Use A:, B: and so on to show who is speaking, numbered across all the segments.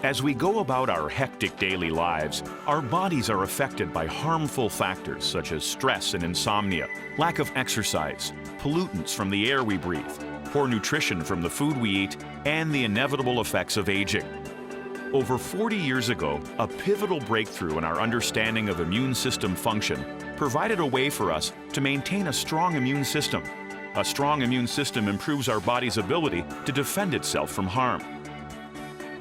A: As we go about our hectic daily lives, our bodies are affected by harmful factors such as stress and insomnia, lack of exercise, pollutants from the air we breathe, poor nutrition from the food we eat, and the inevitable effects of aging. Over 40 years ago, a pivotal breakthrough in our understanding of immune system function provided a way for us to maintain a strong immune system. A strong immune system improves our body's ability to defend itself from harm.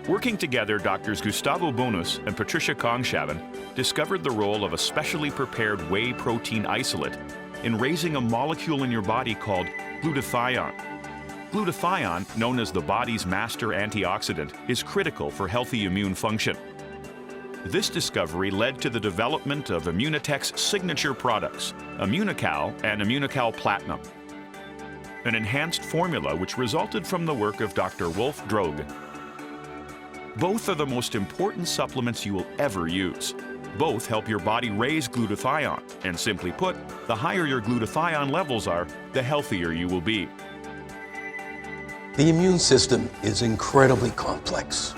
A: Working together, Drs. Gustavo Bonus and Patricia Kongshaven discovered the role of a specially prepared whey protein isolate in raising a molecule in your body called glutathione. Glutathione, known as the body's master antioxidant, is critical for healthy immune function. This discovery led to the development of Immunotec's signature products, Immunocal and Immunocal Platinum, an enhanced formula which resulted from the work of Dr. Wolf Droge. Both are the most important supplements you will ever use. Both help your body raise glutathione, and simply put, the higher your glutathione levels are, the healthier you will be.
B: The immune system is incredibly complex,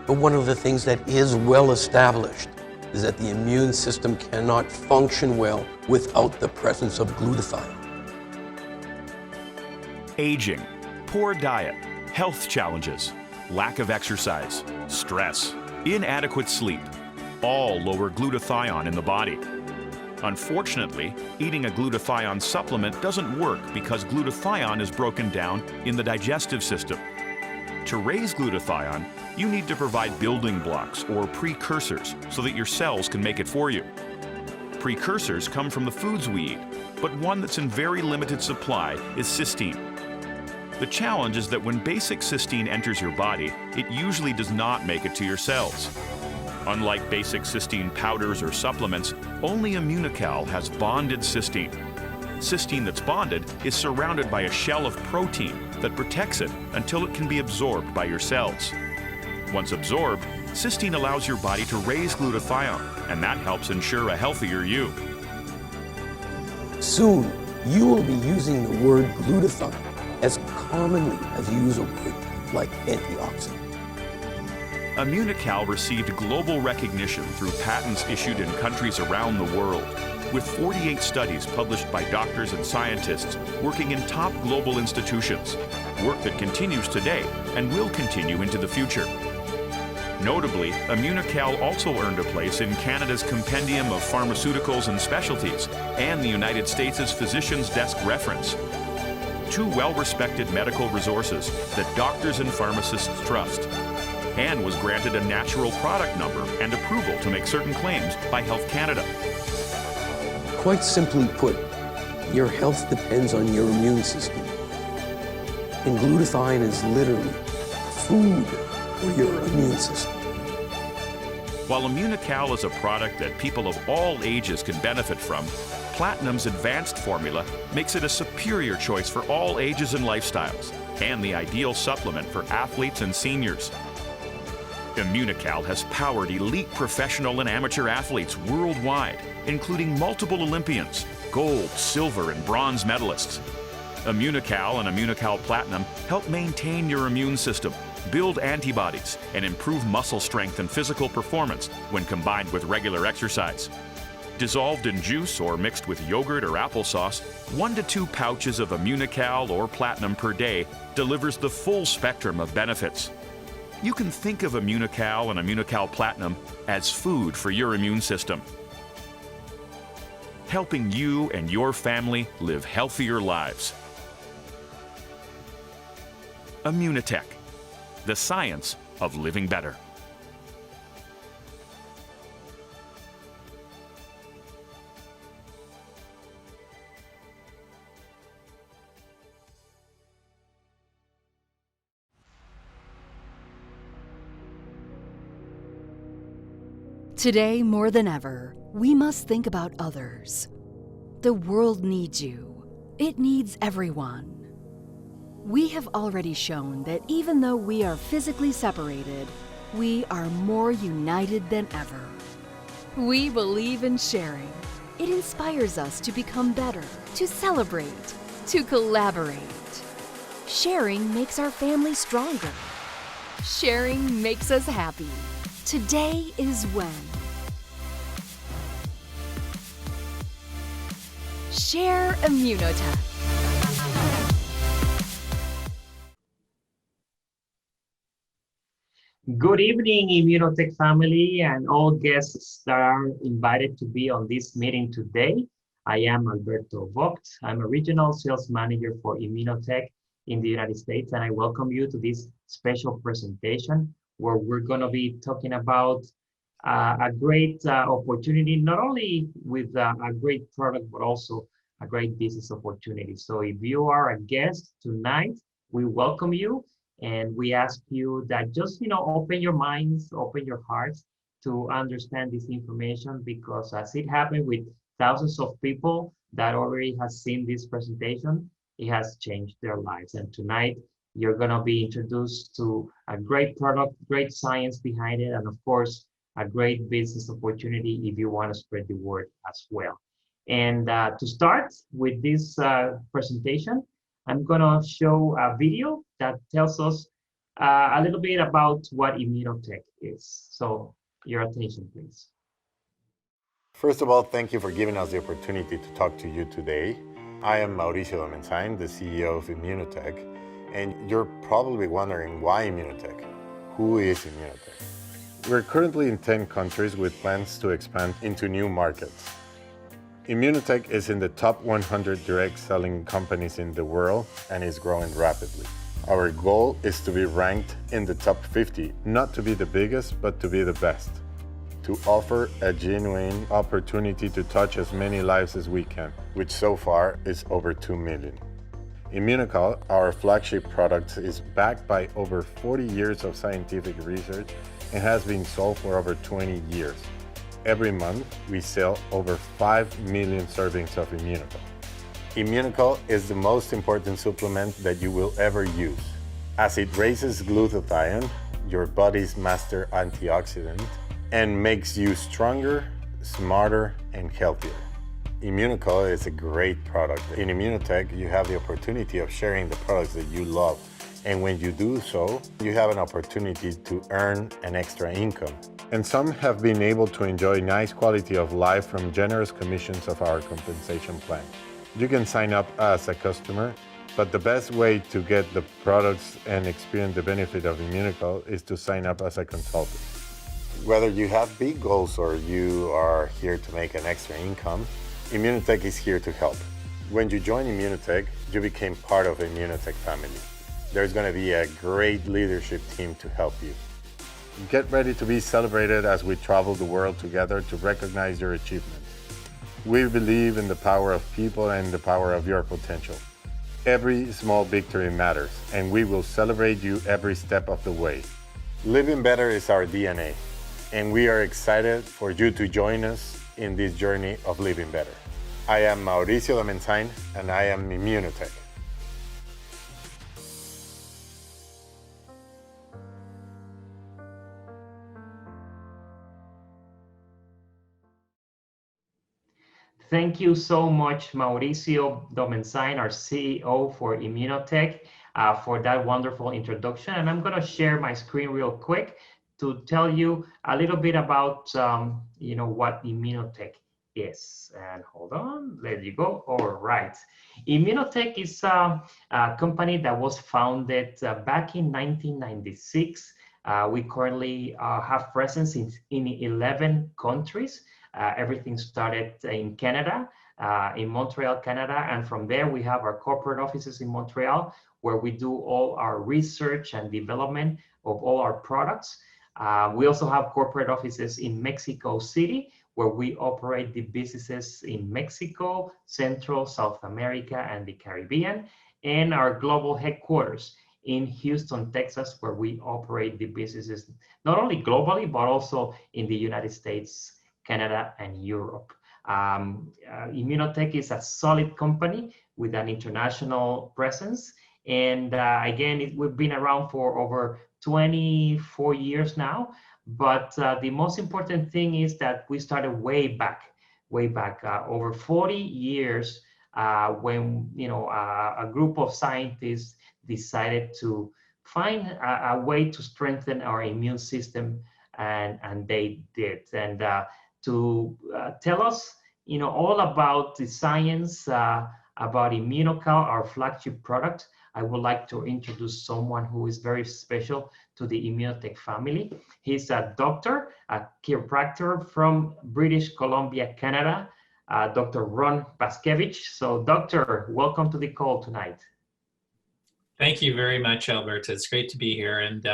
B: but one of the things that is well established is that the immune system cannot function well without the presence of glutathione.
A: Aging, poor diet, health challenges, lack of exercise, stress, inadequate sleep, all lower glutathione in the body. Unfortunately, eating a glutathione supplement doesn't work because glutathione is broken down in the digestive system. To raise glutathione, you need to provide building blocks or precursors so that your cells can make it for you. Precursors come from the foods we eat, but one that's in very limited supply is cysteine. The challenge is that when basic cysteine enters your body, it usually does not make it to your cells. Unlike basic cysteine powders or supplements, only Immunocal has bonded cysteine. Cysteine that's bonded is surrounded by a shell of protein that protects it until it can be absorbed by your cells. Once absorbed, cysteine allows your body to raise glutathione, and that helps ensure a healthier you.
B: Soon, you will be using the word glutathione as commonly as you use a word like antioxidant.
A: Immunocal received global recognition through patents issued in countries around the world, with 48 studies published by doctors and scientists working in top global institutions, work that continues today and will continue into the future. Notably, Immunocal also earned a place in Canada's Compendium of Pharmaceuticals and Specialties and the United States' Physician's Desk Reference, two well-respected medical resources that doctors and pharmacists trust, and was granted a natural product number and approval to make certain claims by Health Canada.
B: Quite simply put, your health depends on your immune system. And glutathione is literally food for your immune system.
A: While Immunocal is a product that people of all ages can benefit from, Platinum's advanced formula makes it a superior choice for all ages and lifestyles, and the ideal supplement for athletes and seniors. Immunocal has powered elite professional and amateur athletes worldwide, including multiple Olympians, gold, silver, and bronze medalists. Immunocal and Immunocal Platinum help maintain your immune system, build antibodies, and improve muscle strength and physical performance when combined with regular exercise. Dissolved in juice or mixed with yogurt or applesauce, 1 to 2 pouches of Immunocal or Platinum per day delivers the full spectrum of benefits. You can think of Immunocal and Immunocal Platinum as food for your immune system, helping you and your family live healthier lives. Immunotec, the science of living better.
C: Today, more than ever, we must think about others. The world needs you. It needs everyone. We have already shown that even though we are physically separated, we are more united than ever. We believe in sharing. It inspires us to become better, to celebrate, to collaborate. Sharing makes our family stronger. Sharing makes us happy. Today is when. Share Immunotec.
D: Good evening, Immunotech family and all guests that are invited to be on this meeting today. I am Alberto Vogt. I'm a regional sales manager for Immunotech in the United States, and I welcome you to this special presentation where we're going to be talking about a great opportunity, not only with a great product, but also a great business opportunity. So if you are a guest tonight, we welcome you. And we ask you that just, open your minds, open your hearts to understand this information, because as it happened with thousands of people that already has seen this presentation, it has changed their lives. And tonight, you're going to be introduced to a great product, great science behind it, and of course, a great business opportunity if you want to spread the word as well. And to start with this presentation, I'm going to show a video that tells us a little bit about what Immunotec is. So your attention, please.
E: First of all, thank you for giving us the opportunity to talk to you today. I am Mauricio Domenzain, the CEO of Immunotec, and you're probably wondering why Immunotec? Who is Immunotec? We're currently in 10 countries with plans to expand into new markets. Immunotec is in the top 100 direct selling companies in the world and is growing rapidly. Our goal is to be ranked in the top 50, not to be the biggest, but to be the best. To offer a genuine opportunity to touch as many lives as we can, which so far is over 2 million. Immunocal, our flagship product, is backed by over 40 years of scientific research and has been sold for over 20 years. Every month, we sell over 5 million servings of Immunocal. Immunocal is the most important supplement that you will ever use, as it raises glutathione, your body's master antioxidant, and makes you stronger, smarter, and healthier. Immunocal is a great product. In Immunotec, you have the opportunity of sharing the products that you love. And when you do so, you have an opportunity to earn an extra income. And some have been able to enjoy nice quality of life from generous commissions of our compensation plan. You can sign up as a customer, but the best way to get the products and experience the benefit of Immunocal is to sign up as a consultant. Whether you have big goals or you are here to make an extra income, Immunotec is here to help. When you join Immunotec, you became part of the Immunotec family. There's going to be a great leadership team to help you. Get ready to be celebrated as we travel the world together to recognize your achievements. We believe in the power of people and the power of your potential. Every small victory matters, and we will celebrate you every step of the way. Living better is our DNA, and we are excited for you to join us in this journey of living better. I am Mauricio Domenzain, and I am Immunotec.
D: Thank you so much, Mauricio Domenzain, our CEO for Immunotec, for that wonderful introduction. And I'm going to share my screen real quick to tell you a little bit about, what Immunotec is. And hold on, there you go. All right. Immunotec is a company that was founded back in 1996. We currently have presence in 11 countries. Everything started in Canada, in Montreal, Canada. And from there, we have our corporate offices in Montreal, where we do all our research and development of all our products. We also have corporate offices in Mexico City, where we operate the businesses in Mexico, Central, South America, and the Caribbean, and our global headquarters in Houston, Texas, where we operate the businesses not only globally, but also in the United States, Canada, and Europe. Immunotec is a solid company with an international presence. And again, we've been around for over 24 years now. But the most important thing is that we started way back, over 40 years when a group of scientists decided to find a way to strengthen our immune system, and they did. And to tell us, all about the science about Immunocal, our flagship product, I would like to introduce someone who is very special to the Immunotec family. He's a doctor, a chiropractor from British Columbia, Canada, Dr. Ron Paskevich. So, doctor, welcome to the call tonight.
F: Thank you very much, Alberto. It's great to be here. And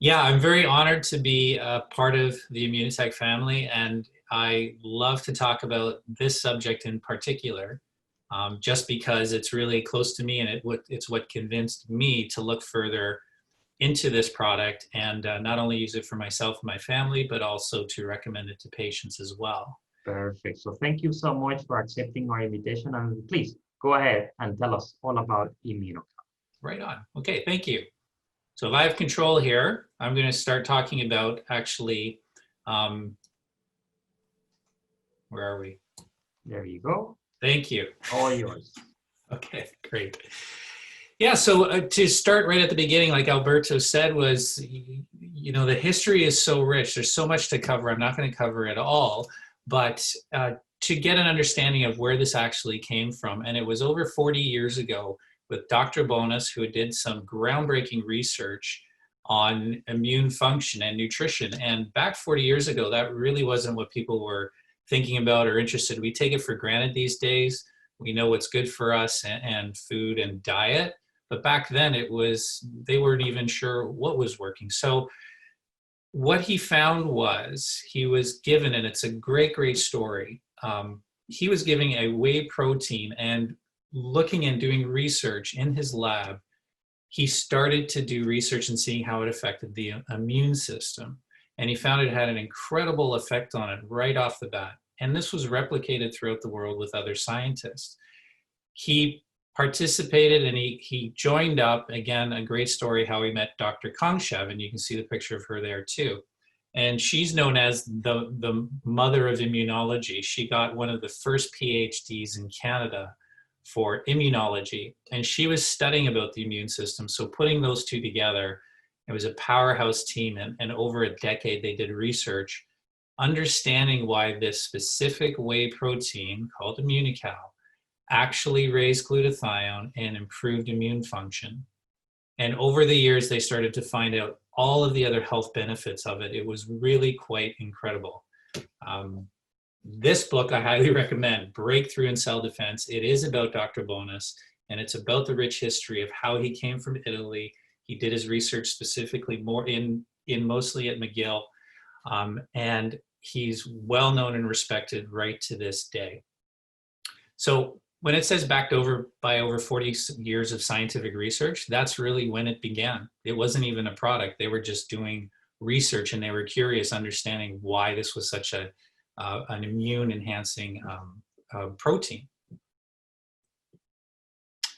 F: yeah, I'm very honored to be a part of the Immunotec family. And I love to talk about this subject in particular, just because it's really close to me, and it's what convinced me to look further into this product and not only use it for myself and my family, but also to recommend it to patients as well.
D: Perfect. So thank you so much for accepting our invitation. And please go ahead and tell us all about Immunocal.
F: Right on. Okay, thank you. So if I have control here, I'm going to start talking about actually, where are we?
D: There you go.
F: Thank you.
D: All yours.
F: Okay, great. Yeah, so to start right at the beginning, like Alberto said, was, the history is so rich. There's so much to cover. I'm not going to cover it all, but to get an understanding of where this actually came from. And it was over 40 years ago with Dr. Bonas, who did some groundbreaking research on immune function and nutrition. And back 40 years ago, that really wasn't what people were thinking about or interested. We take it for granted these days. We know what's good for us and food and diet. But back then they weren't even sure what was working. So what he found was he was given, and it's a great, great story. He was giving a whey protein, and looking and doing research in his lab, he started to do research and seeing how it affected the immune system. And he found it had an incredible effect on it right off the bat. And this was replicated throughout the world with other scientists. He participated and he joined up, again, a great story how he met Dr. Kongshev, and you can see the picture of her there too. And she's known as the mother of immunology. She got one of the first PhDs in Canada for immunology, and she was studying about the immune system. So putting those two together, it was a powerhouse team, and over a decade they did research understanding why this specific whey protein called Immunocal actually raised glutathione and improved immune function. And over the years, they started to find out all of the other health benefits of it. It was really quite incredible. This book I highly recommend, Breakthrough in Cell Defense. It is about Dr. Bonas, and it's about the rich history of how he came from Italy. He did his research specifically more in mostly at McGill, and he's well known and respected right to this day. So when it says backed over by over 40 years of scientific research, that's really when it began. It wasn't even a product. They were just doing research, and they were curious, understanding why this was such an immune enhancing protein.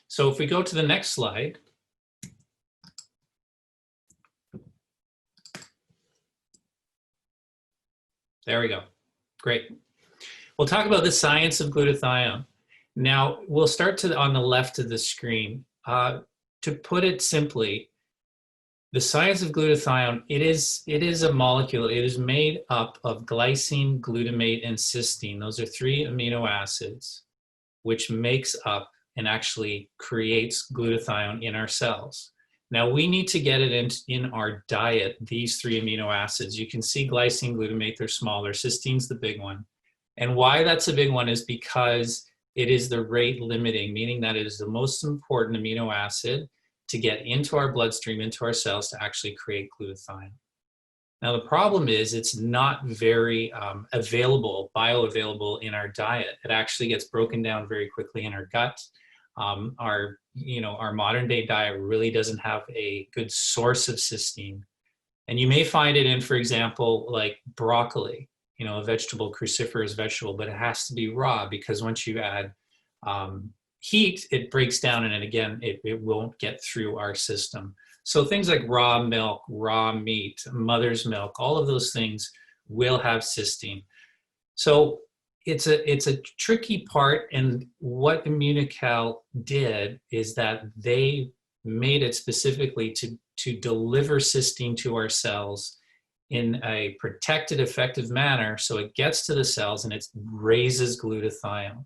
F: So if we go to the next slide. There we go. Great. We'll talk about the science of glutathione. Now, we'll start on the left of the screen. To put it simply, the science of glutathione, it is a molecule. It is made up of glycine, glutamate, and cysteine. Those are 3 amino acids, which makes up and actually creates glutathione in our cells. Now, we need to get it in our diet, these 3 amino acids. You can see glycine, glutamate, they're smaller. Cysteine's the big one. And why that's a big one is because it is the rate limiting, meaning that it is the most important amino acid to get into our bloodstream, into our cells to actually create glutathione. Now, the problem is it's not very bioavailable in our diet. It actually gets broken down very quickly in our gut. Our modern day diet really doesn't have a good source of cysteine. And you may find it in, for example, like broccoli, a vegetable, cruciferous vegetable, but it has to be raw, because once you add heat, it breaks down, and again, it won't get through our system. So things like raw milk, raw meat, mother's milk, all of those things will have cysteine. So it's a tricky part, and what Immunocal did is that they made it specifically to deliver cysteine to our cells in a protected, effective manner, so it gets to the cells and it raises glutathione.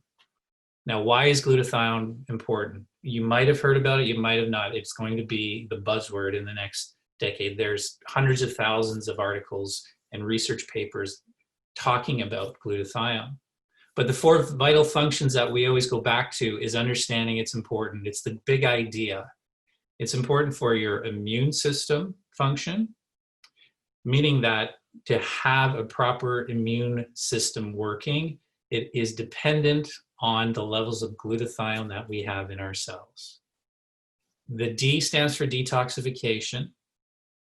F: Now, why is glutathione important? You might have heard about it, you might have not. It's going to be the buzzword in the next decade. There's hundreds of thousands of articles and research papers talking about glutathione. But the four vital functions that we always go back to is understanding it's important. It's the big idea. It's important for your immune system function, meaning that to have a proper immune system working, it is dependent on the levels of glutathione that we have in our cells. The D stands for detoxification.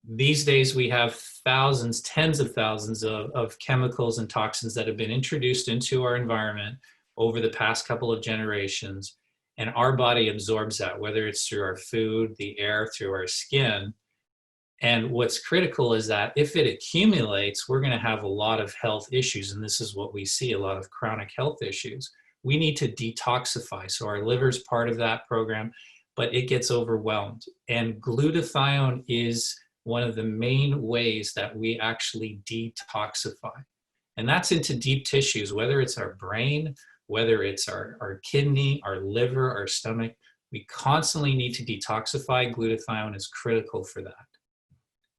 F: These days we have thousands, tens of thousands of chemicals and toxins that have been introduced into our environment over the past couple of generations, and our body absorbs that, whether it's through our food, the air, through our skin. And what's critical is that if it accumulates, we're going to have a lot of health issues, and this is what we see, a lot of chronic health issues. We need to detoxify, so our liver is part of that program, but it gets overwhelmed. And glutathione is one of the main ways that we actually detoxify. And that's into deep tissues, whether it's our brain, whether it's our kidney, our liver, our stomach. We constantly need to detoxify. Glutathione is critical for that.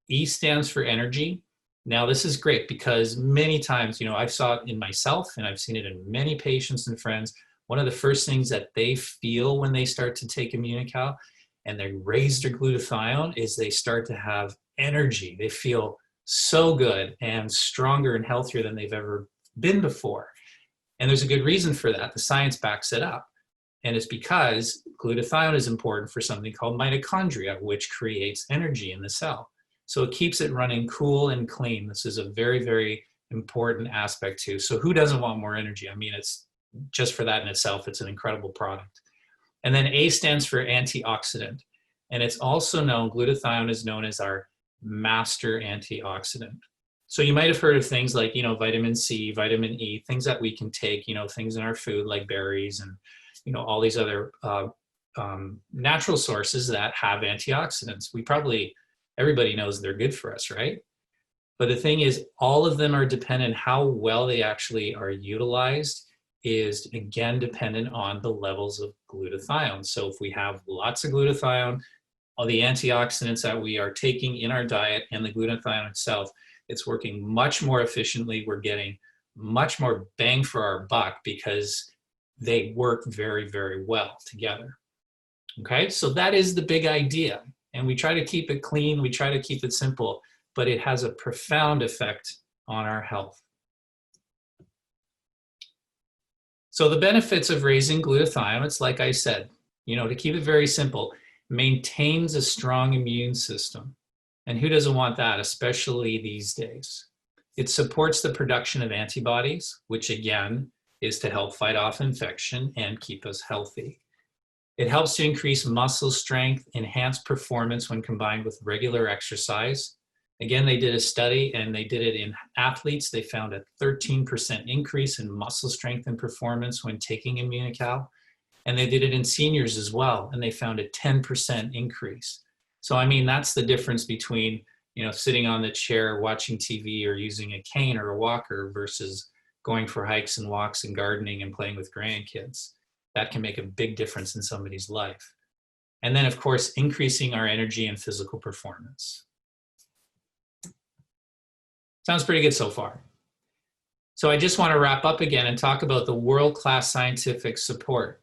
F: E stands for energy. Now, this is great because many times, I've saw it in myself and I've seen it in many patients and friends. One of the first things that they feel when they start to take Immunocal and they raise their glutathione is they start to have energy. They feel so good and stronger and healthier than they've ever been before. And there's a good reason for that. The science backs it up. And it's because glutathione is important for something called mitochondria, which creates energy in the cell. So it keeps it running cool and clean. This is a very, very important aspect too. So who doesn't want more energy? I mean, it's just for that in itself, it's an incredible product. And then A stands for antioxidant. And it's also known, glutathione is known as our master antioxidant. So you might have heard of things like, vitamin C, vitamin E, things that we can take, things in our food like berries and, all these other natural sources that have antioxidants. Everybody knows they're good for us, right? But the thing is, all of them are dependent, how well they actually are utilized is again dependent on the levels of glutathione. So if we have lots of glutathione, all the antioxidants that we are taking in our diet and the glutathione itself, it's working much more efficiently. We're getting much more bang for our buck because they work very, very well together. Okay, so that is the big idea. And we try to keep it clean, we try to keep it simple, but it has a profound effect on our health. So the benefits of raising glutathione, it's like I said, to keep it very simple, maintains a strong immune system. And who doesn't want that, especially these days? It supports the production of antibodies, which again is to help fight off infection and keep us healthy. It helps to increase muscle strength, enhance performance when combined with regular exercise. Again, they did a study and they did it in athletes. They found a 13% increase in muscle strength and performance when taking Immunocal. And they did it in seniors as well, and they found a 10% increase. So, that's the difference between, sitting on the chair, watching TV or using a cane or a walker versus going for hikes and walks and gardening and playing with grandkids. That can make a big difference in somebody's life. And then, of course, increasing our energy and physical performance. Sounds pretty good so far. So I just want to wrap up again and talk about the world-class scientific support.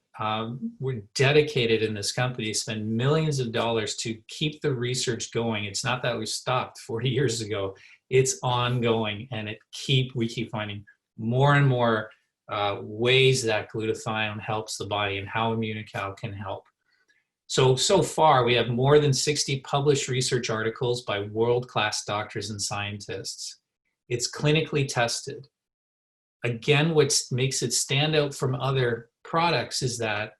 F: We're dedicated in this company to spend millions of dollars to keep the research going. It's not that we stopped 40 years ago. It's ongoing, and we keep finding more and more ways that glutathione helps the body and how Immunocal can help. So far, we have more than 60 published research articles by world-class doctors and scientists. It's clinically tested. Again, what makes it stand out from other products is that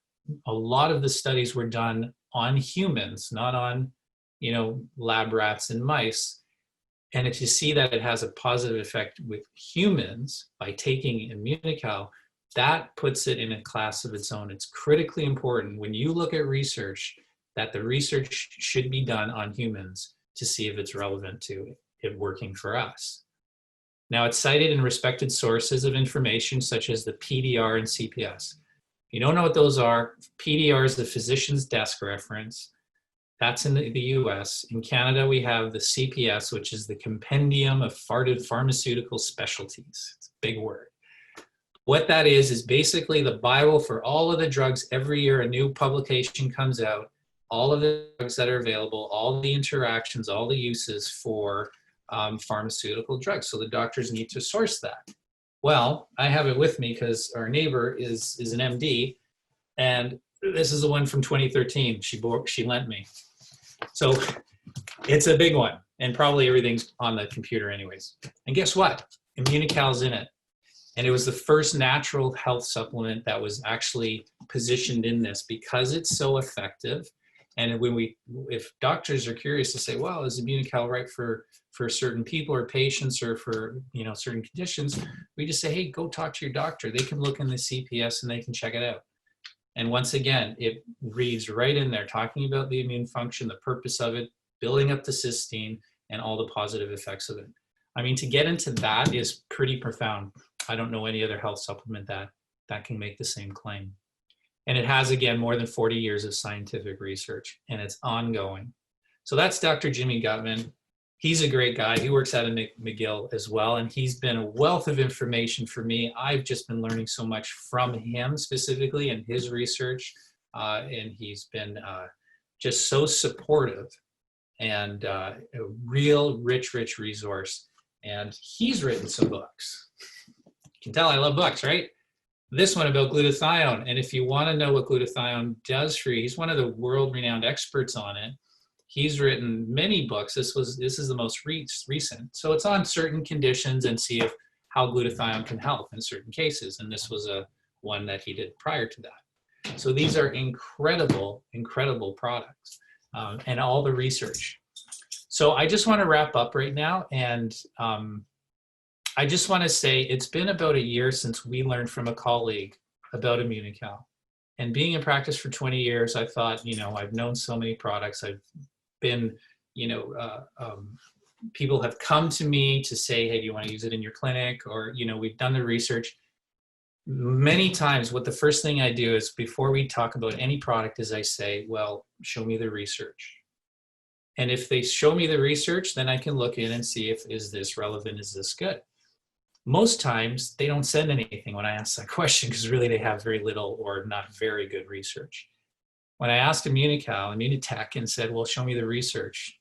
F: a lot of the studies were done on humans, not on, lab rats and mice. And if you see that it has a positive effect with humans by taking Immunocal, that puts it in a class of its own. It's critically important. When you look at research that the research should be done on humans to see if it's relevant to it working for us. Now, it's cited in respected sources of information such as the PDR and CPS. If you don't know what those are, PDR is the physician's desk reference. That's in the US. In Canada, we have the CPS, which is the Compendium of Pharmaceutical Specialties. It's a big word. What that is basically the Bible for all of the drugs. Every year, a new publication comes out, all of the drugs that are available, all the interactions, all the uses for pharmaceutical drugs. So the doctors need to source that. Well, I have it with me because our neighbor is an MD, and this is the one from 2013 she lent me. So it's a big one, and probably everything's on the computer anyways. And guess what? Immunocal's in it. And it was the first natural health supplement that was actually positioned in this because it's so effective. And if doctors are curious to say, well, is Immunocal right for certain people or patients or for certain conditions, we just say, hey, go talk to your doctor. They can look in the CPS and they can check it out. And once again, it reads right in there, talking about the immune function, the purpose of it, building up the cysteine, and all the positive effects of it. I mean, to get into that is pretty profound. I don't know any other health supplement that can make the same claim. And it has, again, more than 40 years of scientific research, and it's ongoing. So that's Dr. Jimmy Gutman. He's a great guy. He works out of McGill as well, and he's been a wealth of information for me. I've just been learning so much from him specifically and his research, and he's been just so supportive and a real rich resource. And he's written some books. You can tell I love books, right? This one about glutathione. And if you want to know what glutathione does for you, he's one of the world-renowned experts on it. He's written many books. This is the most recent. So it's on certain conditions and see how glutathione can help in certain cases. And this was one that he did prior to that. So these are incredible products and all the research. So I just want to wrap up right now. And I just want to say it's been about a year since we learned from a colleague about Immunocal. And being in practice for 20 years, I thought, I've known so many products. I've been, people have come to me to say, hey, do you want to use it in your clinic? Or, we've done the research. Many times, what the first thing I do is before we talk about any product is I say, well, show me the research. And if they show me the research, then I can look in and see is this relevant? Is this good? Most times they don't send anything when I ask that question because really they have very little or not very good research. When I asked Immunotec and said, well, show me the research,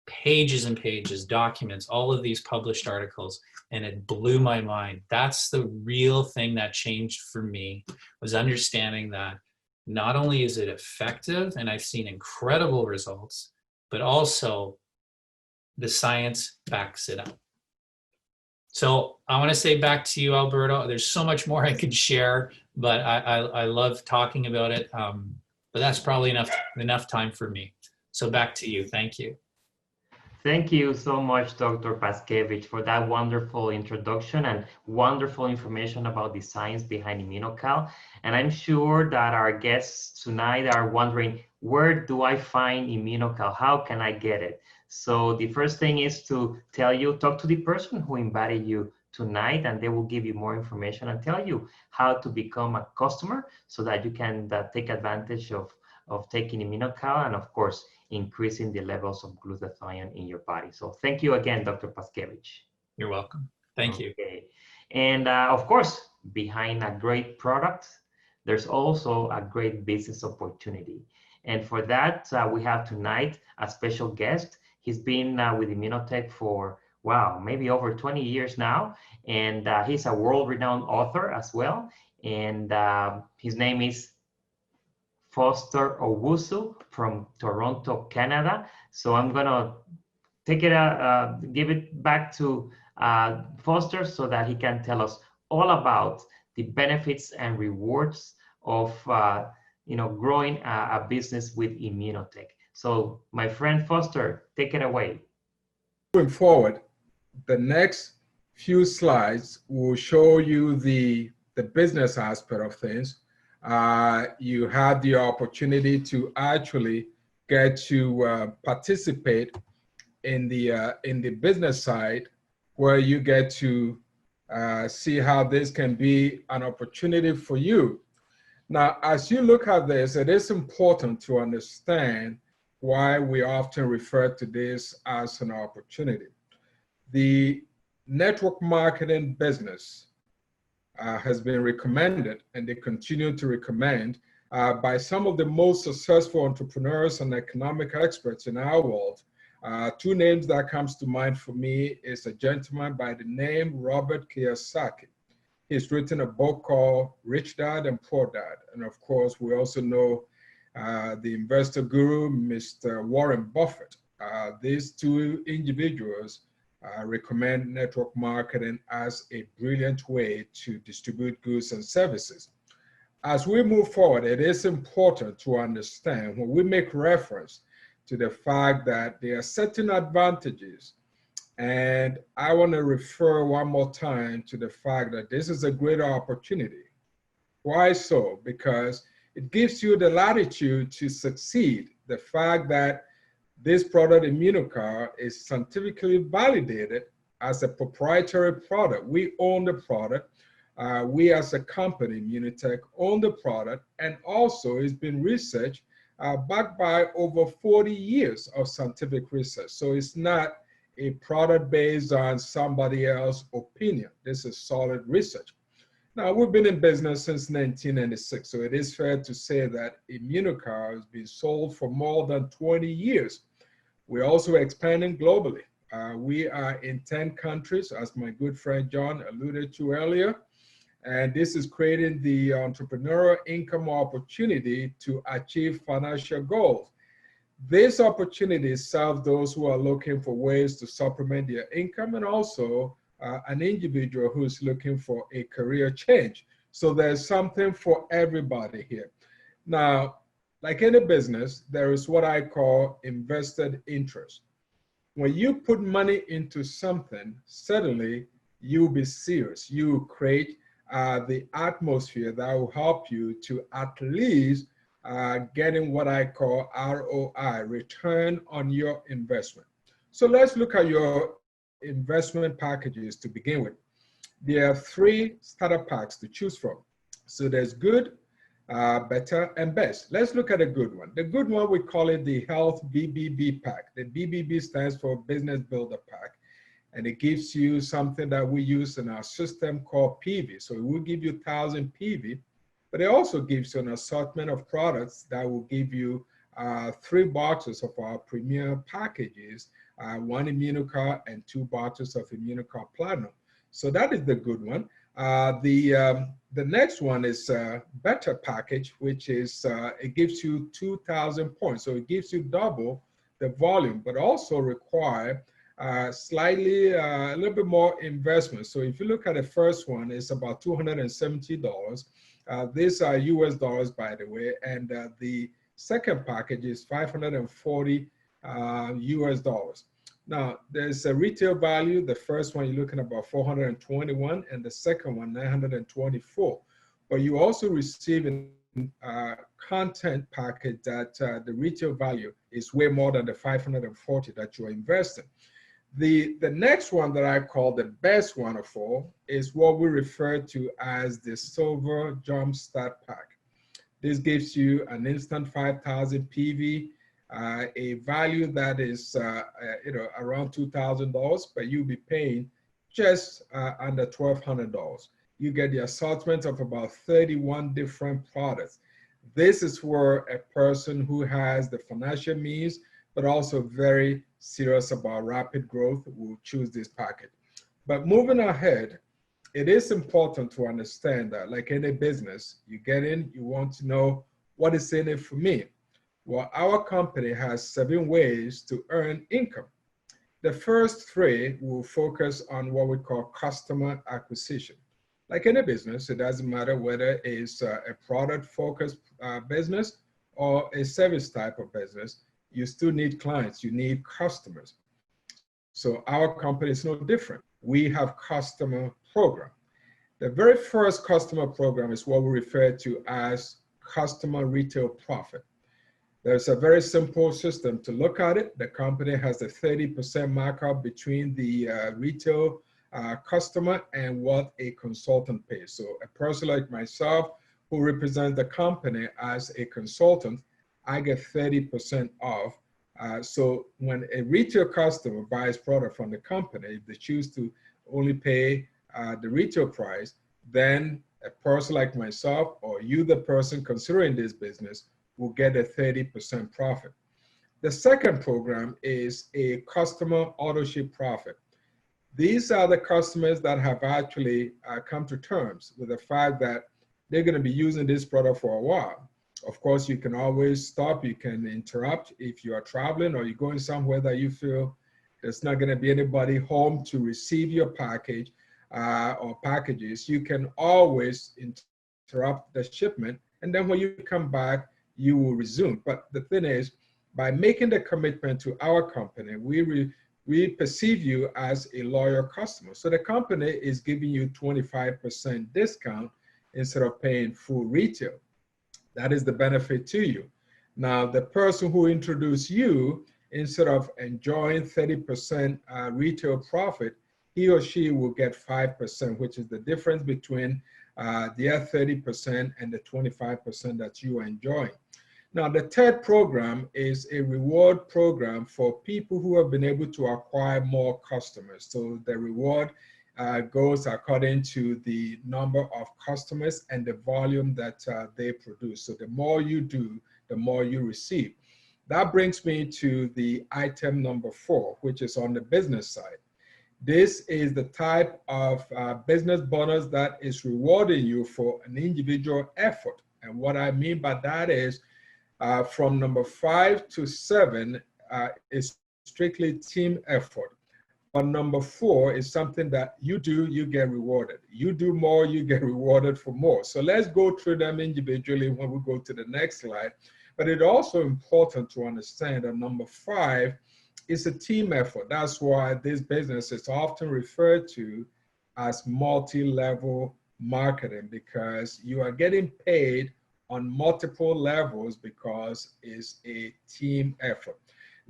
F: pages and pages, documents, all of these published articles, and it blew my mind. That's the real thing that changed for me, was understanding that not only is it effective, and I've seen incredible results, but also the science backs it up. So I want to say back to you, Alberto. There's so much more I could share, but I love talking about it. But that's probably enough time for me. So back to you. Thank you.
D: Thank you so much, Dr. Paskevich, for that wonderful introduction and wonderful information about the science behind Immunocal. And I'm sure that our guests tonight are wondering, where do I find Immunocal? How can I get it? So the first thing is to talk to the person who invited you tonight, and they will give you more information and tell you how to become a customer so that you can take advantage of taking Immunocal and, of course, increasing the levels of glutathione in your body. So thank you again, Dr. Paskevich.
F: You're welcome. Thank you.
D: And of course, behind a great product, there's also a great business opportunity. And for that, we have tonight a special guest. He's been with Immunotec for, wow, maybe over 20 years now. And he's a world-renowned author as well. And his name is Foster Owusu from Toronto, Canada. So I'm gonna take it give it back to Foster so that he can tell us all about the benefits and rewards of growing a business with Immunotec. So my friend Foster, take it away.
G: Moving forward, the next few slides will show you the business aspect of things. You have the opportunity to actually get to participate in the business side, where you get to see how this can be an opportunity for you. Now, as you look at this, it is important to understand why we often refer to this as an opportunity. The network marketing business has been recommended, and they continue to recommend by some of the most successful entrepreneurs and economic experts in our world. Two names that comes to mind for me is a gentleman by the name Robert Kiyosaki. He's written a book called Rich Dad and Poor Dad. And of course, we also know the investor guru, Mr. Warren Buffett. These two individuals recommend network marketing as a brilliant way to distribute goods and services. As we move forward, it is important to understand when we make reference to the fact that there are certain advantages. And I want to refer one more time to the fact that this is a greater opportunity. Why so? Because it gives you the latitude to succeed. The fact that this product, Immunocal, is scientifically validated as a proprietary product. We own the product. We as a company, Immunotec, own the product, and also it's been researched backed by over 40 years of scientific research. So it's not a product based on somebody else's opinion. This is solid research. Now, we've been in business since 1996, so it is fair to say that Immunocal has been sold for more than 20 years. We're also expanding globally. We are in 10 countries, as my good friend John alluded to earlier, and this is creating the entrepreneurial income opportunity to achieve financial goals. These opportunities serve those who are looking for ways to supplement their income, and also an individual who's looking for a career change. So there's something for everybody here. Now, like any business, there is what I call invested interest. When you put money into something, suddenly you'll be serious. You create the atmosphere that will help you to at least getting what I call ROI, return on your investment. So let's look at your investment packages to begin with. There are 3 starter packs to choose from. So there's good, better, and best. Let's look at a good one. The good one, we call it the Health BBB pack. The BBB stands for Business Builder Pack, and it gives you something that we use in our system called PV. So it will give you 1,000 PV, but it also gives you an assortment of products that will give you 3 boxes of our premier packages, 1 Immunocal and 2 boxes of Immunocal Platinum. So that is the good one. The next one is a better package, which is it gives you 2,000 points. So it gives you double the volume, but also require slightly a little bit more investment. So if you look at the first one, it's about $270. These are US dollars, by the way, and the second package is $540 US dollars. Now, there's a retail value. The first one, you're looking at about $421, and the second one, $924. But you also receive a content package that the retail value is way more than the $540 that you're investing. The next one that I call the best one of all is what we refer to as the Silver Jumpstart Pack. This gives you an instant 5,000 PV, a value that is around $2,000, but you'll be paying just under $1,200. You get the assortment of about 31 different products. This is for a person who has the financial means, but also very serious about rapid growth will choose this package. But moving ahead, it is important to understand that, like any business, you get in, you want to know what is in it for me. Well, our company has 7 ways to earn income. The first 3 will focus on what we call customer acquisition. Like any business, it doesn't matter whether it's a product-focused business or a service type of business, you still need clients, you need customers. So our company is no different. We have customer program. The very first customer program is what we refer to as customer retail profit. There's a very simple system to look at it. The company has a 30% markup between the retail customer and what a consultant pays. So a person like myself who represents the company as a consultant, I get 30% off. So when a retail customer buys product from the company, if they choose to only pay the retail price, then a person like myself or you, the person considering this business, will get a 30% profit. The second program is a customer auto-ship profit. These are the customers that have actually come to terms with the fact that they're going to be using this product for a while. Of course, you can always stop, you can interrupt if you are traveling or you're going somewhere that you feel there's not going to be anybody home to receive your package or packages. You can always interrupt the shipment, and then when you come back, you will resume. But the thing is, by making the commitment to our company, we perceive you as a loyal customer. So the company is giving you 25% discount instead of paying full retail. That is the benefit to you. Now, the person who introduced you, instead of enjoying 30% retail profit, he or she will get 5%, which is the difference between their 30% and the 25% that you are enjoying. Now, the third program is a reward program for people who have been able to acquire more customers. So the reward goes according to the number of customers and the volume that they produce. So the more you do, the more you receive. That brings me to the item number 4, which is on the business side. This is the type of business bonus that is rewarding you for an individual effort. And what I mean by that is from number 5 to 7 is strictly team effort. But number 4 is something that you do, you get rewarded. You do more, you get rewarded for more. So let's go through them individually when we go to the next slide. But it's also important to understand that number 5 is a team effort. That's why this business is often referred to as multi-level marketing, because you are getting paid on multiple levels because it's a team effort.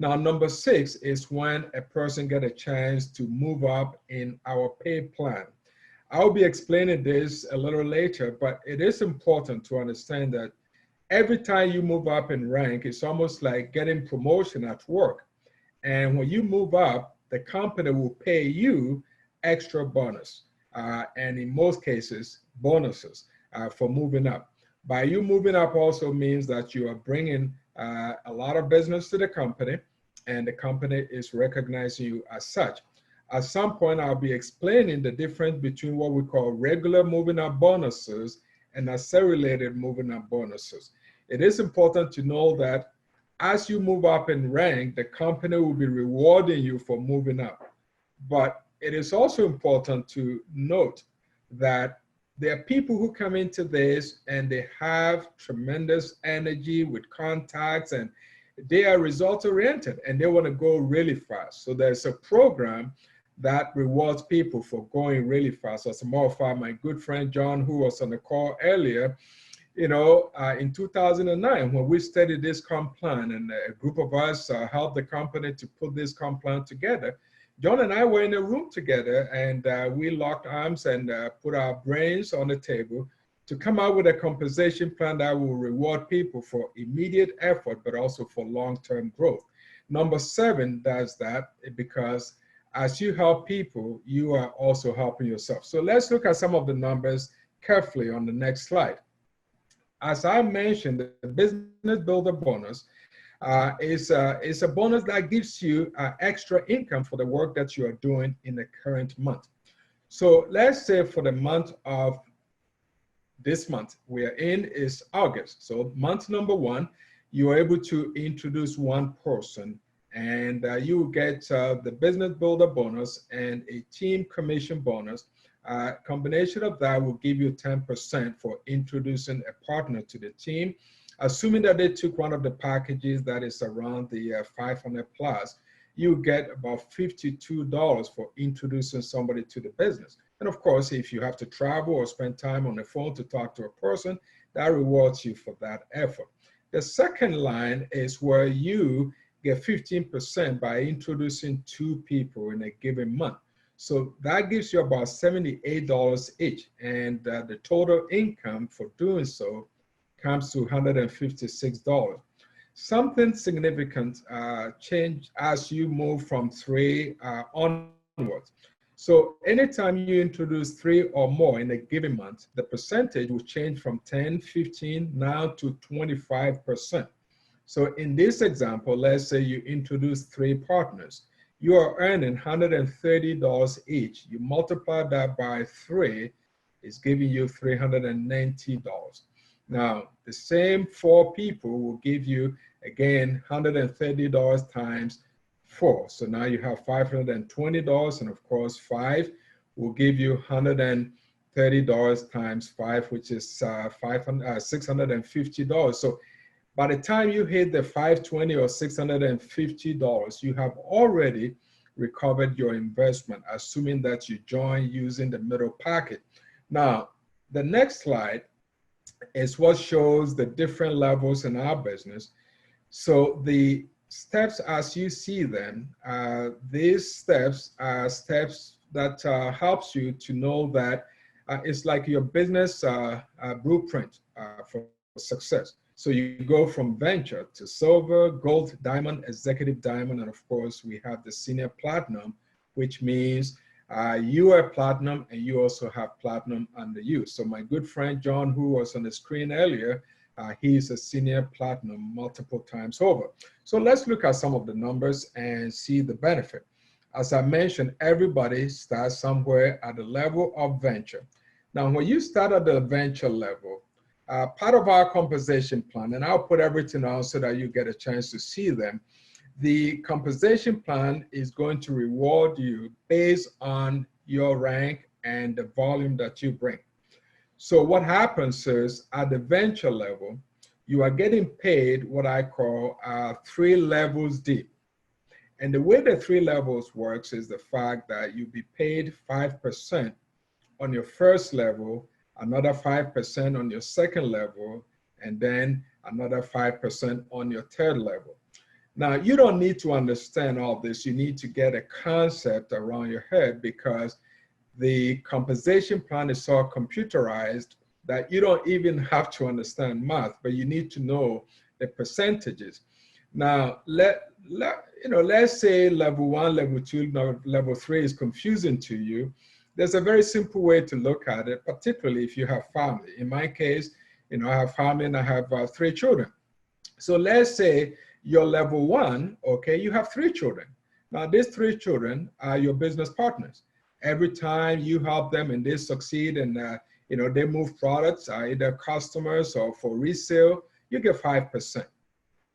G: Now, number 6 is when a person gets a chance to move up in our pay plan. I'll be explaining this a little later, but it is important to understand that every time you move up in rank, it's almost like getting promotion at work. And when you move up, the company will pay you extra bonus, and in most cases, bonuses for moving up. By you moving up also means that you are bringing a lot of business to the company, and the company is recognizing you as such. At some point, I'll be explaining the difference between what we call regular moving up bonuses and accelerated moving up bonuses. It is important to know that as you move up in rank, the company will be rewarding you for moving up. But it is also important to note that there are people who come into this and they have tremendous energy with contacts, and they are result oriented and they want to go really fast. So there's a program that rewards people for going really fast. As a matter of fact, my good friend John, who was on the call earlier, in 2009, when we studied this comp plan and a group of us helped the company to put this comp plan together, John and I were in a room together, and we locked arms and put our brains on the table to come out with a compensation plan that will reward people for immediate effort, but also for long-term growth. Number 7 does that because as you help people, you are also helping yourself. So let's look at some of the numbers carefully on the next slide. As I mentioned, the Business Builder bonus is a bonus that gives you extra income for the work that you are doing in the current month. So let's say for the month of this month we are in is August. So month number 1, you are able to introduce one person, and you will get the Business Builder bonus and a team commission bonus. Combination of that will give you 10% for introducing a partner to the team. Assuming that they took one of the packages that is around the 500 plus, you get about $52 for introducing somebody to the business. And of course, if you have to travel or spend time on the phone to talk to a person, that rewards you for that effort. The second line is where you get 15% by introducing 2 people in a given month. So that gives you about $78 each. And the total income for doing so comes to $156. Something significant changed as you move from 3 onwards. So anytime you introduce 3 or more in a given month, the percentage will change from 10, 15, now to 25%. So in this example, let's say you introduce 3 partners. You are earning $130 each. You multiply that by 3, it's giving you $390. Now, the same 4 people will give you, again, $130 times 4. So now you have $520, and of course, 5 will give you $130 times 5, which is $650. So by the time you hit the $520 or $650, you have already recovered your investment, assuming that you join using the middle packet. Now, the next slide is what shows the different levels in our business. So the steps as you see them, these steps are steps that helps you to know that it's like your business blueprint for success. So you go from venture to silver, gold, diamond, executive diamond, and of course we have the senior platinum, which means you are platinum and you also have platinum under you. So my good friend John, who was on the screen earlier, he's a senior platinum multiple times over. So let's look at some of the numbers and see the benefit. As I mentioned, everybody starts somewhere at the level of venture. Now, when you start at the venture level, part of our compensation plan, and I'll put everything on so that you get a chance to see them, the compensation plan is going to reward you based on your rank and the volume that you bring. So what happens is at the venture level, you are getting paid what I call 3 levels deep. And the way the 3 levels works is the fact that you'll be paid 5% on your first level, another 5% on your second level, and then another 5% on your third level. Now, you don't need to understand all this. You need to get a concept around your head because the compensation plan is so computerized that you don't even have to understand math, but you need to know the percentages. Now, let's say level 1, level 2, level 3 is confusing to you. There's a very simple way to look at it, particularly if you have family. In my case, I have family and I have 3 children. So let's say you're level 1, okay, you have 3 children. Now, these 3 children are your business partners. Every time you help them and they succeed and they move products, either customers or for resale, you get 5%.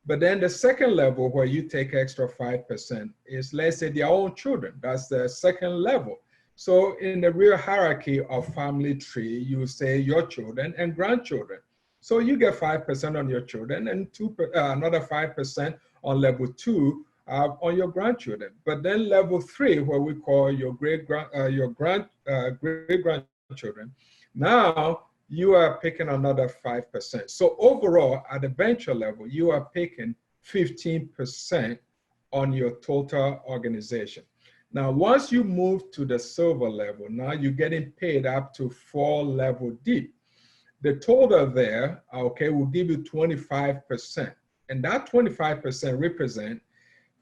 G: But then the second level where you take extra 5% is, let's say, their own children. That's the second level. So in the real hierarchy of family tree, you say your children and grandchildren. So you get 5% on your children and another 5% on level 2 on your grandchildren. But then level 3, where we call your great-grandchildren, now you are picking another 5%. So overall, at the venture level, you are picking 15% on your total organization. Now, once you move to the silver level, now you're getting paid up to 4 levels deep. The total there, okay, will give you 25%. And that 25% represent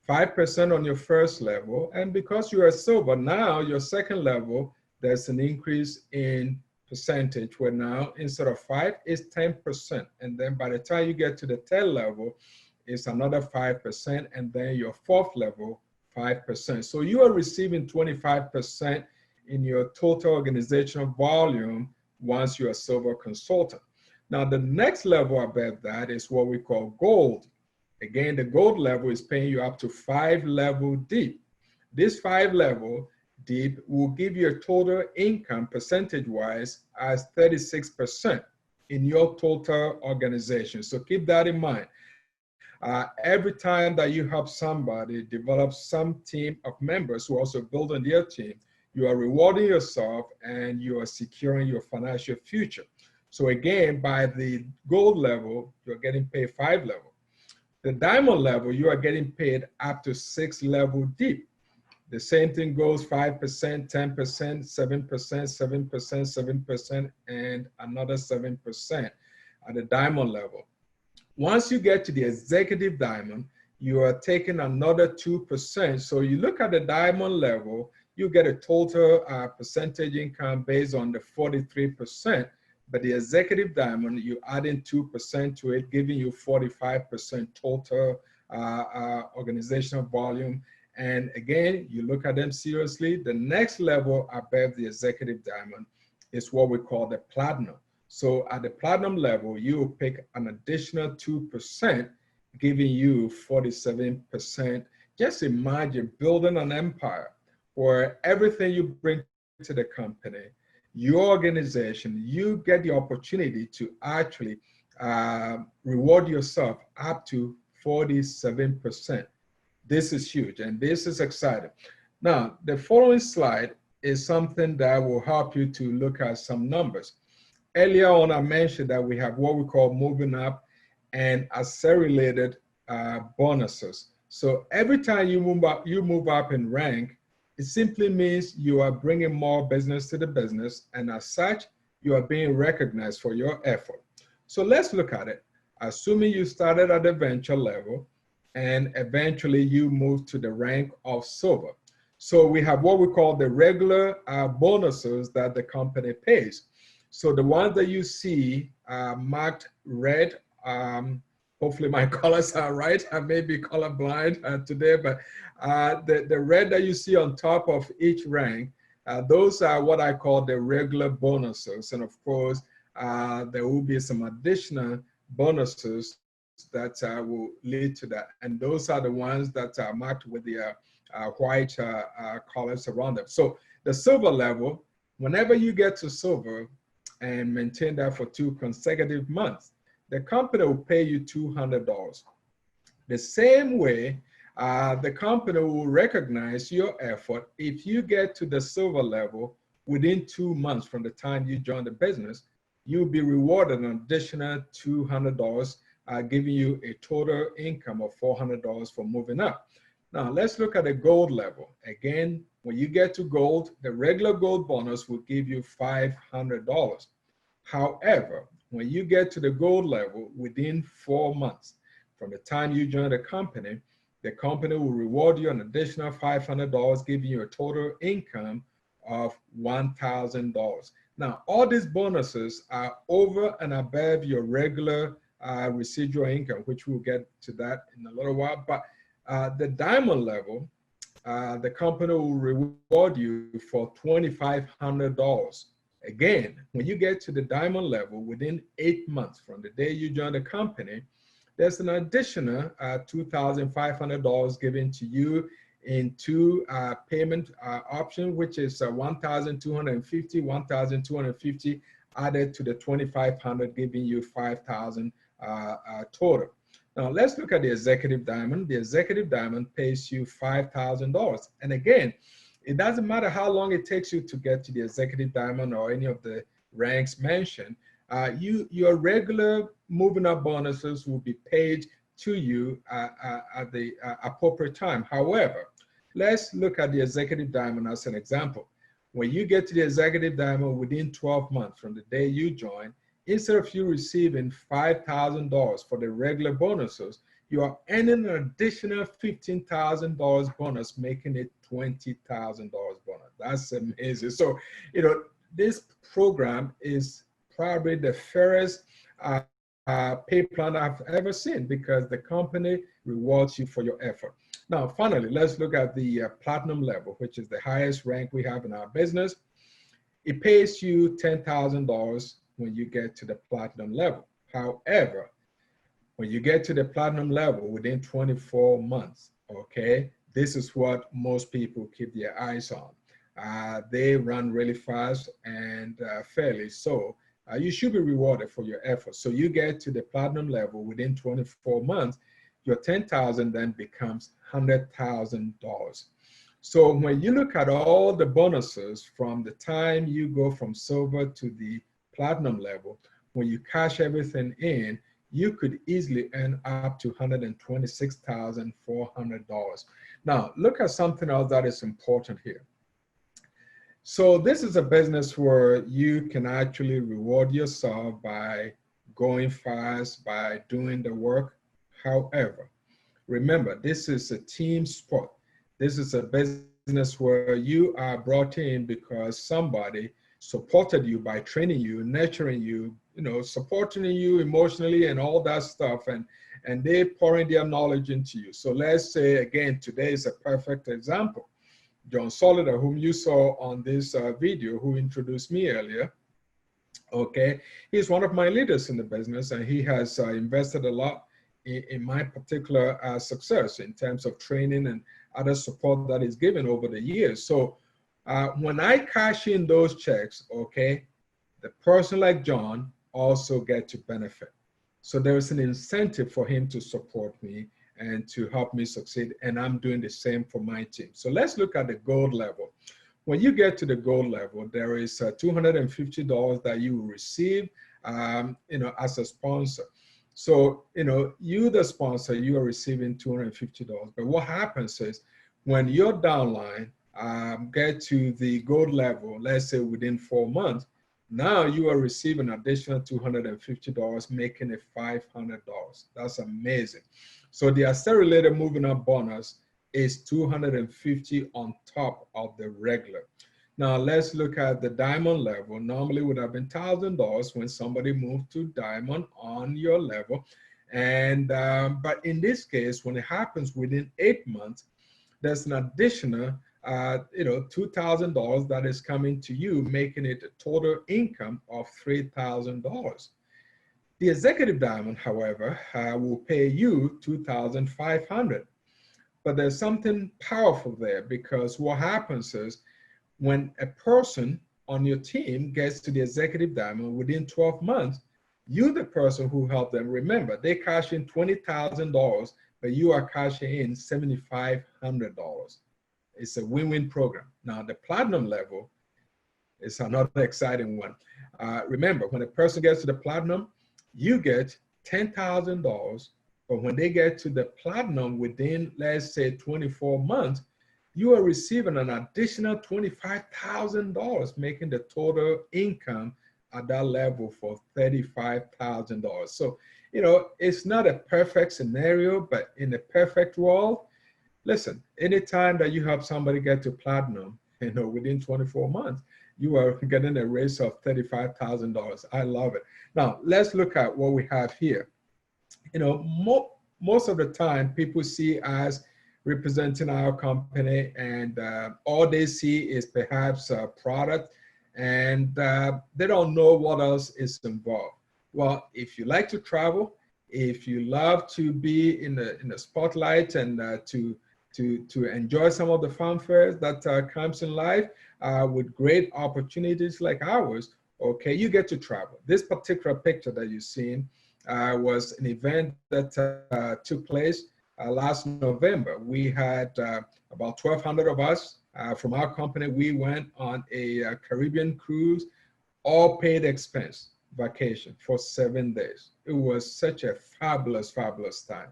G: 5% on your first level. And because you are silver, now your second level, there's an increase in percentage where now instead of 5, it's 10%. And then by the time you get to the third level, it's another 5. And then your fourth level, 5%. So you are receiving 25% in your total organizational volume once you're a silver consultant. Now, the next level above that is what we call gold. Again, the gold level is paying you up to 5 levels deep. This 5 level deep will give you a total income percentage-wise as 36% in your total organization. So keep that in mind. Every time that you help somebody develop some team of members who also build on their team, you are rewarding yourself and you are securing your financial future. So again, by the gold level, you're getting paid 5 level. The diamond level, you are getting paid up to 6 level deep. The same thing goes 5%, 10%, 7%, 7%, 7%, and another 7% at the diamond level. Once you get to the executive diamond, you are taking another 2%. So you look at the diamond level, you get a total percentage income based on the 43%. But the executive diamond, you add in 2% to it, giving you 45% total organizational volume. And again, you look at them seriously. The next level above the executive diamond is what we call the platinum. So at the platinum level, you pick an additional 2%, giving you 47%. Just imagine building an empire where everything you bring to the company, your organization, you get the opportunity to actually reward yourself up to 47%. This is huge and this is exciting. Now, the following slide is something that will help you to look at some numbers. Earlier on, I mentioned that we have what we call moving up and accelerated bonuses. So every time you move up in rank, it simply means you are bringing more business to the business, and as such, you are being recognized for your effort. So let's look at it. Assuming you started at the venture level, and eventually you move to the rank of silver. So we have what we call the regular bonuses that the company pays. So the ones that you see marked red, hopefully my colors are right. I may be colorblind today, but the red that you see on top of each rank, those are what I call the regular bonuses. And of course, there will be some additional bonuses that will lead to that. And those are the ones that are marked with the white colors around them. So the silver level, whenever you get to silver and maintain that for 2 consecutive months, the company will pay you $200. The same way, the company will recognize your effort if you get to the silver level within 2 months from the time you join the business. You'll be rewarded an additional $200, giving you a total income of $400 for moving up. Now, let's look at the gold level. Again, when you get to gold, the regular gold bonus will give you $500. However, when you get to the gold level within 4 months from the time you join the company will reward you an additional $500, giving you a total income of $1,000. Now, all these bonuses are over and above your regular residual income, which we'll get to that in a little while. But the diamond level, the company will reward you for $2,500. Again, when you get to the diamond level within 8 months from the day you join the company, there's an additional $2,500 given to you in 2 payment options, which is $1,250, $1,250 added to the $2,500, giving you $5,000 total. Now let's look at the executive diamond. The executive diamond pays you $5,000. And again, it doesn't matter how long it takes you to get to the executive diamond or any of the ranks mentioned. Your regular moving up bonuses will be paid to you at the appropriate time. However, let's look at the executive diamond as an example. When you get to the executive diamond within 12 months from the day you join, instead of you receiving $5,000 for the regular bonuses, you are earning an additional $15,000 bonus, making it $20,000 bonus. That's amazing. So, this program is probably the fairest pay plan I've ever seen, because the company rewards you for your effort. Now, finally, let's look at the platinum level, which is the highest rank we have in our business. It pays you $10,000 when you get to the platinum level. However, when you get to the platinum level within 24 months, okay, this is what most people keep their eyes on. They run really fast and fairly so. You should be rewarded for your efforts. So you get to the platinum level within 24 months, your $10,000 then becomes $100,000. So when you look at all the bonuses from the time you go from silver to the platinum level, when you cash everything in, you could easily earn up to $126,400. Now, look at something else that is important here. So this is a business where you can actually reward yourself by going fast, by doing the work. However, remember, this is a team sport. This is a business where you are brought in because somebody supported you by training you, nurturing you, supporting you emotionally and all that stuff, and they pouring their knowledge into you. So let's say, again, today is a perfect example. John Solider, whom you saw on this video, who introduced me earlier, okay, he's one of my leaders in the business, and he has invested a lot in my particular success in terms of training and other support that is given over the years. So when I cash in those checks, okay, the person like John also get to benefit. So there is an incentive for him to support me and to help me succeed, and I'm doing the same for my team. So let's look at the gold level. When you get to the gold level, there is $250 that you will receive, as a sponsor. So, you, the sponsor, you are receiving $250. But what happens is when your downline get to the gold level, let's say within 4 months, now you are receiving additional $250, making it $500. That's amazing. So the accelerated moving up bonus is $250 on top of the regular. Now let's look at the diamond level. Normally would have been $1,000 when somebody moved to diamond on your level. And but in this case, when it happens within 8 months, there's an additional $2,000 that is coming to you, making it a total income of $3,000. The executive diamond, however, will pay you $2,500. But there's something powerful there, because what happens is when a person on your team gets to the executive diamond within 12 months, you, the person who helped them, remember, they cash in $20,000, but you are cashing in $7,500. It's a win-win program. Now, the platinum level is another exciting one. Remember, when a person gets to the platinum, you get $10,000, but when they get to the platinum within, let's say, 24 months, you are receiving an additional $25,000, making the total income at that level for $35,000. So, it's not a perfect scenario, but in a perfect world, listen, anytime that you have somebody get to platinum, within 24 months, you are getting a raise of $35,000. I love it. Now, let's look at what we have here. Most of the time, people see us representing our company, and all they see is perhaps a product, and they don't know what else is involved. Well, if you like to travel, if you love to be in the spotlight and to enjoy some of the fanfares that comes in life with great opportunities like ours, okay, you get to travel. This particular picture that you've seen was an event that took place last November. We had about 1,200 of us from our company. We went on a Caribbean cruise, all paid expense vacation for 7 days. It was such a fabulous, fabulous time.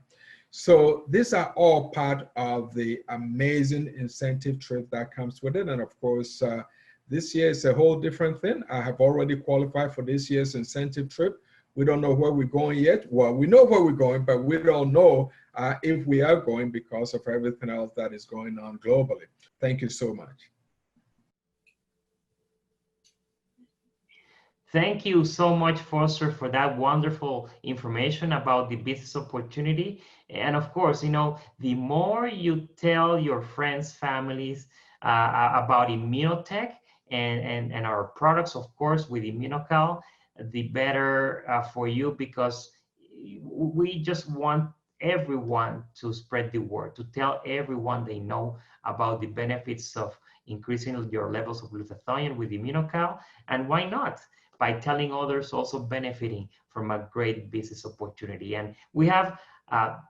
G: So these are all part of the amazing incentive trip that comes with it. And of course, this year is a whole different thing. I have already qualified for this year's incentive trip. We don't know where we're going yet. Well, we know where we're going, but we don't know if we are going because of everything else that is going on globally. Thank you so much.
D: Thank you so much, Foster, for that wonderful information about the business opportunity. And of course, the more you tell your friends, families about Immunotec and our products, of course, with Immunocal, the better for you, because we just want everyone to spread the word, to tell everyone they know about the benefits of increasing your levels of glutathione with Immunocal. And why not? By telling others, also benefiting from a great business opportunity. And we have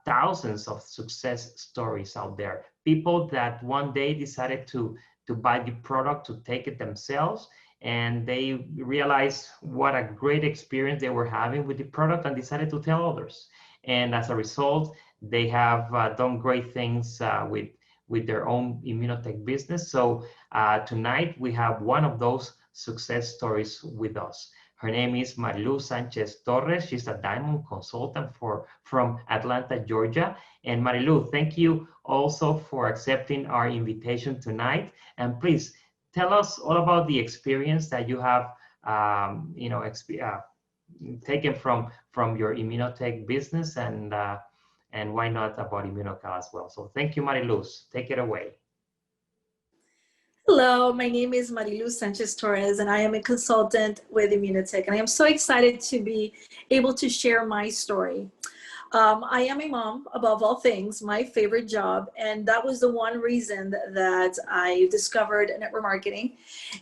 D: thousands of success stories out there. People that one day decided to buy the product, to take it themselves, and they realized what a great experience they were having with the product and decided to tell others. And as a result, they have done great things with their own Immunotec business. So tonight we have one of those success stories with us. Her name is Marilu Sanchez Torres. She's a diamond consultant from Atlanta, Georgia. And Marilu, thank you also for accepting our invitation tonight. And please tell us all about the experience that you have, taken from your Immunotec business, and why not about Immunocal as well. So thank you, Mariluz. Take it away.
H: Hello, my name is Marilu Sanchez Torres, and I am a consultant with Immunotec, and I am so excited to be able to share my story. I am a mom, above all things, my favorite job, and that was the one reason that I discovered network marketing.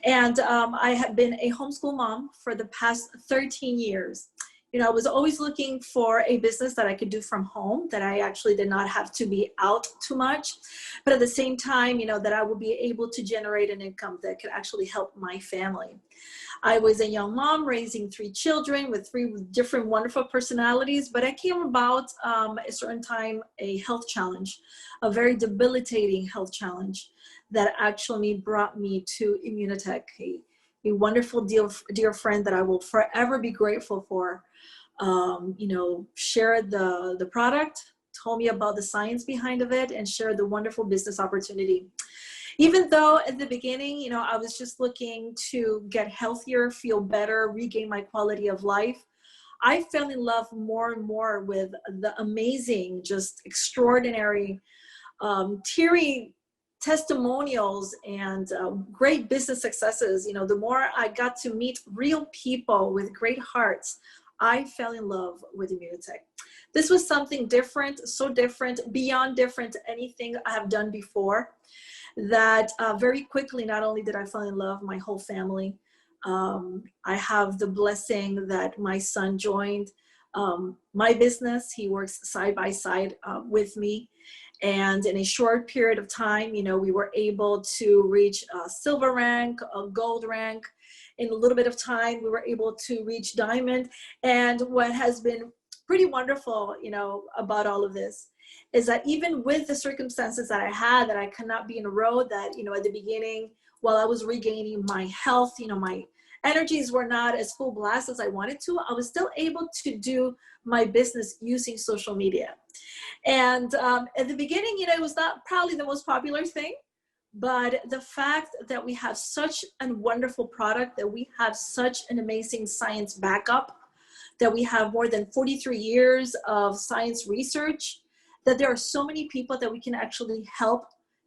H: And I have been a homeschool mom for the past 13 years. You know, I was always looking for a business that I could do from home, that I actually did not have to be out too much, but at the same time, you know, that I would be able to generate an income that could actually help my family. I was a young mom raising 3 children with 3 different wonderful personalities, but I came about a certain time a health challenge, a very debilitating health challenge that actually brought me to Immunotec, a wonderful dear friend that I will forever be grateful for. Shared the product, told me about the science behind of it, and shared the wonderful business opportunity. Even though at the beginning, you know, I was just looking to get healthier, feel better, regain my quality of life, I fell in love more and more with the amazing, just extraordinary, teary testimonials and great business successes. You know, the more I got to meet real people with great hearts, I fell in love with Immunotec. This was something different, so different, beyond different to anything I have done before, that very quickly, not only did I fall in love, my whole family. I have the blessing that my son joined my business. He works side by side with me. And in a short period of time, you know, we were able to reach a silver rank, a gold rank. In a little bit of time, we were able to reach diamond. And what has been pretty wonderful, you know, about all of this is that even with the circumstances that I had, that I could not be in a row, that, you know, at the beginning, while I was regaining my health, you know, my energies were not as full blast as I wanted to, I was still able to do my business using social media. And at the beginning, you know, it was not probably the most popular thing, but the fact that we have such a wonderful product, that we have such an amazing science backup, that we have more than 43 years of science research, that there are so many people that we can actually help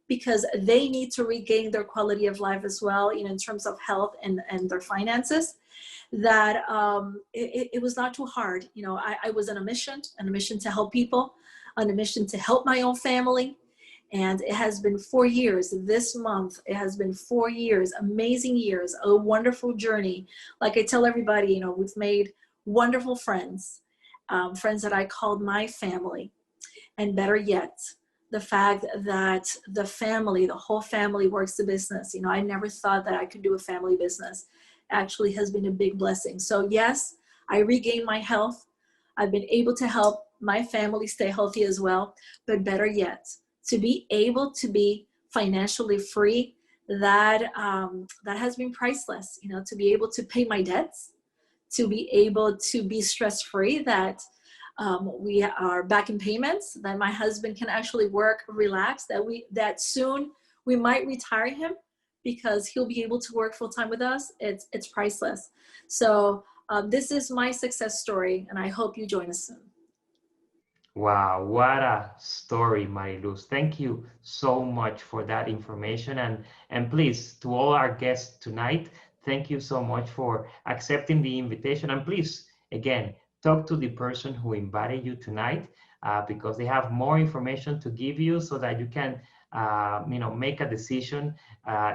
H: because they need to regain their quality of life as well, you know, in terms of health and their finances, that it was not too hard. You know, I was on a mission to help people, on a mission to help my own family. And it has been 4 years this month. It has been 4 years, amazing years, a wonderful journey. Like I tell everybody, you know, we've made wonderful friends, friends that I called my family. And better yet, the fact that the family, the whole family works the business. You know, I never thought that I could do a family business. Actually has been a big blessing. So yes, I regained my health. I've been able to help my family stay healthy as well. But better yet, to be able to be financially free, that has been priceless. You know, to be able to pay my debts, to be able to be stress-free, that we are back in payments, that my husband can actually work, relax, that soon we might retire him because he'll be able to work full-time with us. It's priceless. So this is my success story, and I hope you join us soon.
D: Wow, what a story, Mariluz. Thank you so much for that information. And please, to all our guests tonight, thank you so much for accepting the invitation. And please, again, talk to the person who invited you tonight because they have more information to give you so that you can make a decision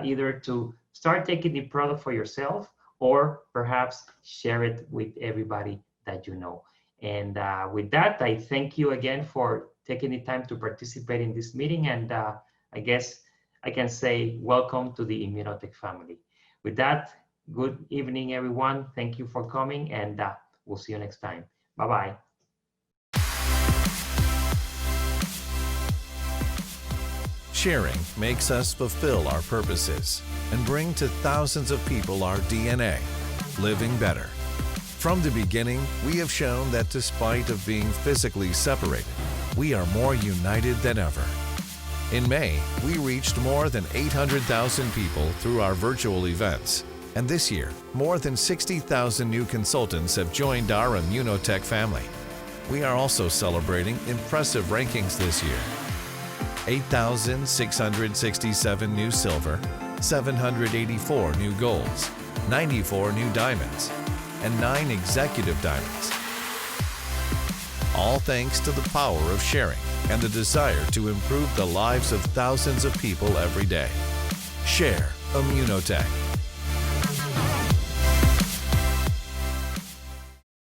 D: either to start taking the product for yourself or perhaps share it with everybody that you know. And with that, I thank you again for taking the time to participate in this meeting. And I guess I can say welcome to the Immunotec family. With that, Good evening, everyone. Thank you for coming, and we'll see you next time. Bye-bye.
I: Sharing makes us fulfill our purposes and bring to thousands of people our DNA, living better. From the beginning, we have shown that despite of being physically separated, we are more united than ever. In May, we reached more than 800,000 people through our virtual events. And this year, more than 60,000 new consultants have joined our Immunotec family. We are also celebrating impressive rankings this year. 8,667 new silver, 784 new golds, 94 new diamonds, and 9 executive diamonds. All thanks to the power of sharing and the desire to improve the lives of thousands of people every day. Share Immunotec.